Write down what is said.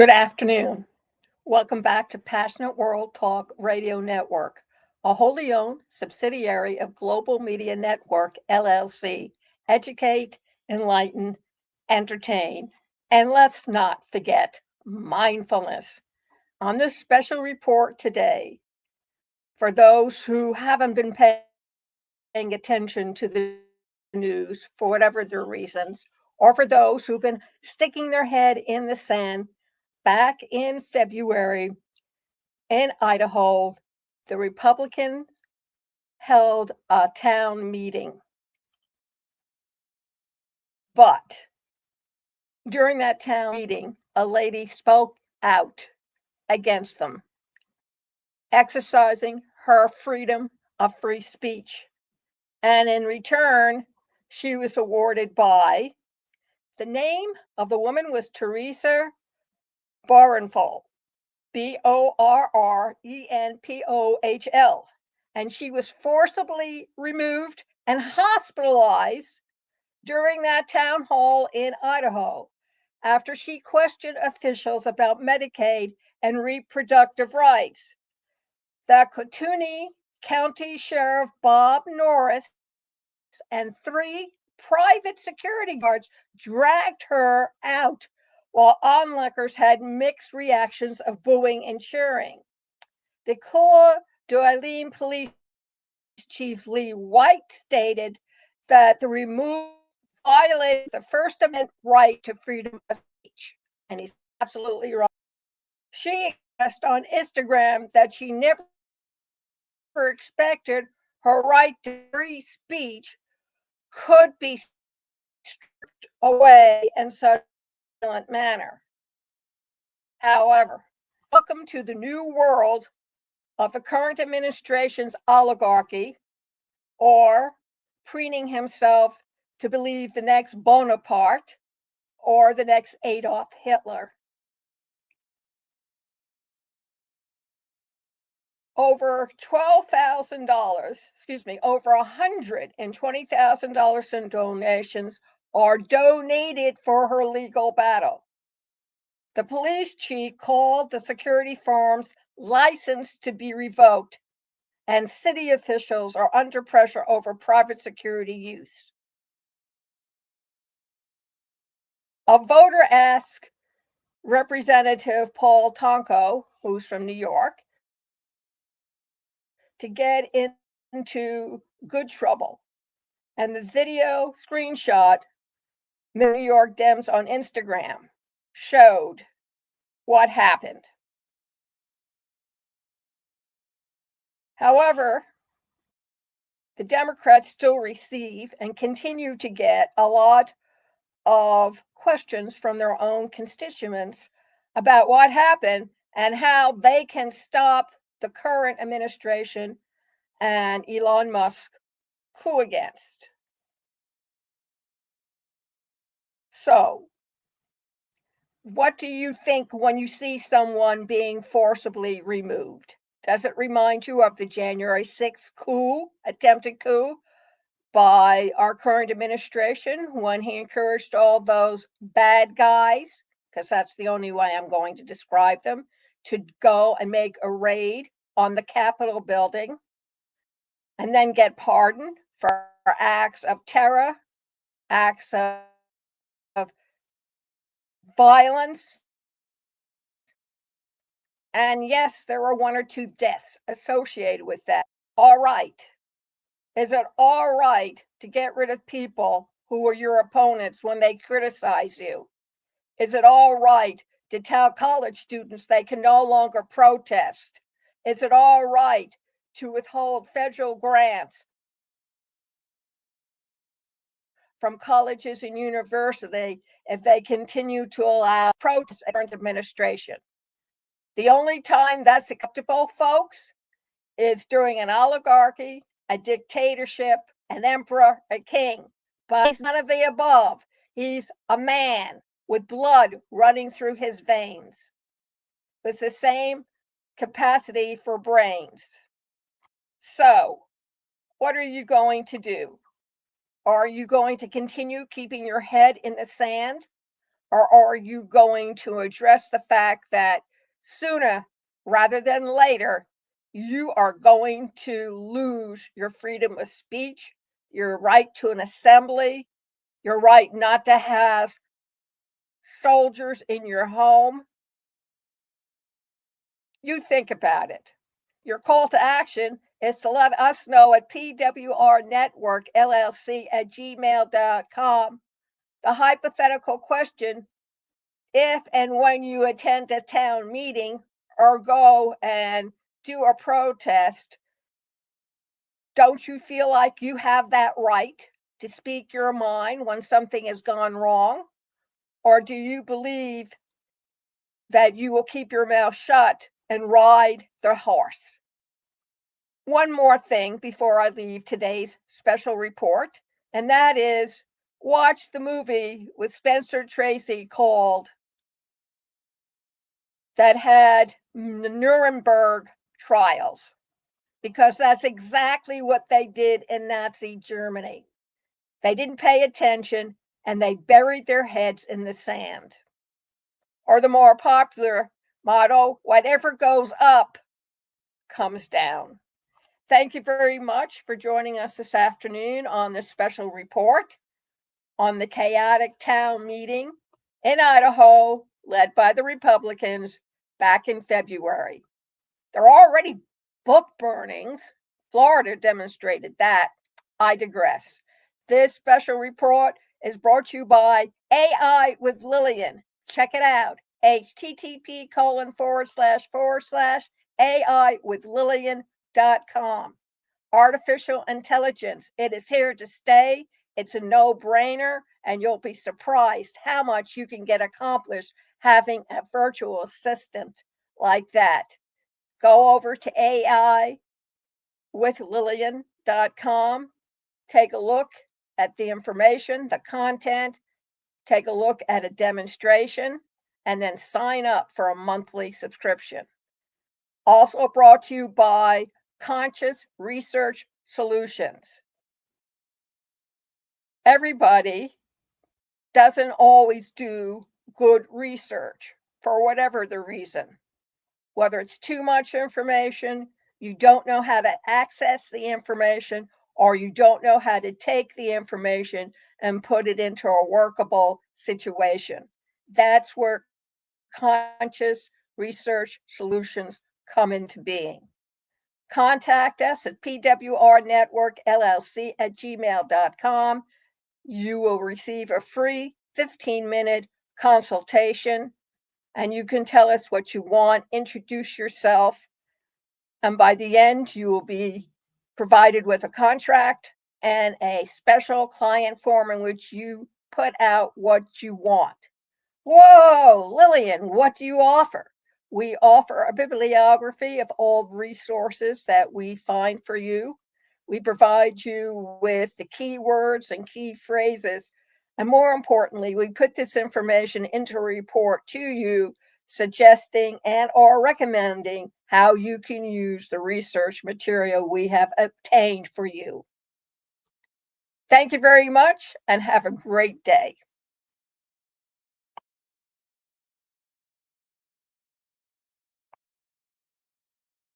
Good afternoon. Welcome back to Passionate World Talk Radio Network, a wholly owned subsidiary of Global Media Network, LLC. Educate, enlighten, entertain, and let's not forget mindfulness. On this special report today, for those who haven't been paying attention to the news for whatever their reasons, or for those who've been sticking their head in the sand, back in February in Idaho, the Republicans held a town meeting. But during that town meeting, a lady spoke out against them, exercising her freedom of free speech. And in return, she was awarded by the name of the woman was Teresa Borrenfohl, Borrenpohl, and she was forcibly removed and hospitalized during that town hall in Idaho after she questioned officials about Medicaid and reproductive rights. The Cotunie County Sheriff Bob Norris and three private security guards dragged her out while onlookers had mixed reactions of booing and cheering. The Coeur d'Alene Police Chief Lee White stated that the removal violated the First Amendment right to freedom of speech. And he's absolutely right. She expressed on Instagram that she never expected her right to free speech could be stripped away in such a violent manner. However, welcome to the new world of the current administration's oligarchy, or preening himself to believe the next Bonaparte or the next Adolf Hitler. Over $120,000 in donations are donated for her legal battle. The police chief called the security firm's license to be revoked, and city officials are under pressure over private security use. A voter asked Representative Paul Tonko, who's from New York, to get into good trouble. And the video screenshot the New York Dems on Instagram showed what happened. However, the Democrats still receive and continue to get a lot of questions from their own constituents about what happened and how they can stop the current administration and Elon Musk coup against. So, what do you think when you see someone being forcibly removed? Does it remind you of the January 6th attempted coup by our current administration when he encouraged all those bad guys, because that's the only way I'm going to describe them, to go and make a raid on the Capitol building and then get pardoned for acts of terror, acts of violence. And yes, there were one or two deaths associated with that. All right. Is it all right to get rid of people who are your opponents when they criticize you? Is it all right to tell college students they can no longer protest? Is it all right to withhold federal grants from colleges and universities if they continue to allow protests in the current administration? The only time that's acceptable, folks, is during an oligarchy, a dictatorship, an emperor, a king. But he's none of the above. He's a man with blood running through his veins, with the same capacity for brains. So, what are you going to do? Are you going to continue keeping your head in the sand Or are you going to address the fact that sooner rather than later, you are going to lose your freedom of speech, your right to an assembly, your right not to have soldiers in your home? You think about it. Your call to action is to let us know at pwrnetworkllc@gmail.com the hypothetical question: if and when you attend a town meeting or go and do a protest, don't you feel like you have that right to speak your mind when something has gone wrong? Or do you believe that you will keep your mouth shut and ride the horse? One more thing before I leave today's special report, and that is watch the movie with Spencer Tracy called that had the Nuremberg trials, because that's exactly what they did in Nazi Germany. They didn't pay attention and they buried their heads in the sand. Or the more popular motto, whatever goes up comes down. Thank you very much for joining us this afternoon on this special report on the chaotic town meeting in Idaho, led by the Republicans back in February. There are already book burnings. Florida demonstrated that. I digress. This special report is brought to you by AI with Lillian. Check it out. http://AI-with-Lillian.com. Artificial intelligence. It is here to stay. It's a no-brainer, and you'll be surprised how much you can get accomplished having a virtual assistant like that. Go over to AIwithlillian.com. Take a look at the information, the content, take a look at a demonstration, and then sign up for a monthly subscription. Also brought to you by Conscious Research Solutions. Everybody doesn't always do good research for whatever the reason. Whether it's too much information, you don't know how to access the information, or you don't know how to take the information and put it into a workable situation. That's where Conscious Research Solutions come into being. Contact us at pwrnetworkllc@gmail.com. You will receive a free 15-minute consultation, and you can tell us what you want, introduce yourself, and by the end, you will be provided with a contract and a special client form in which you put out what you want. Whoa, Lillian, what do you offer? We offer a bibliography of all resources that we find for you. We provide you with the keywords and key phrases. And more importantly, we put this information into a report to you, suggesting and or recommending how you can use the research material we have obtained for you. Thank you very much and have a great day.